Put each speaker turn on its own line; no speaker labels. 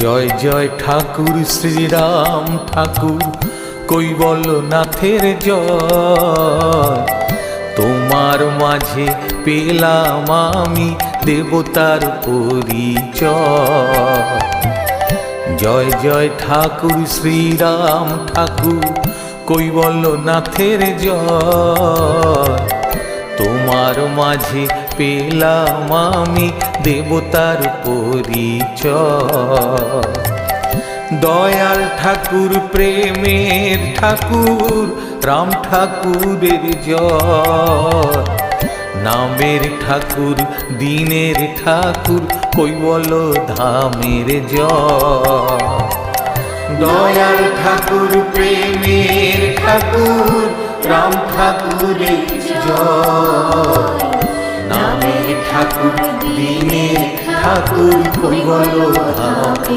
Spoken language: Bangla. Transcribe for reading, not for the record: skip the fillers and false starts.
জয় জয় ঠাকুর শ্রীরাম ঠাকুর কৈবল্যনাথের জয়। তোমার মাঝে পেলাম আমি দেবতার পরিচয়। জয় জয় ঠাকুর শ্রীরাম ঠাকুর কৈবল্যনাথের জয়। তোমার মাঝে পেলাম আমি দেবতার পরিচয়। দয়াল ঠাকুর প্রেমের ঠাকুর রাম ঠাকুরের জয়। নামের ঠাকুর দিনের ঠাকুর কৈবল্য ধামের জয়। দয়াল ঠাকুর প্রেমের ঠাকুর রাম ঠাকুরের জয়। নামের ঠাকুর দিনের ঠাকুর কৈবল্য ধাম।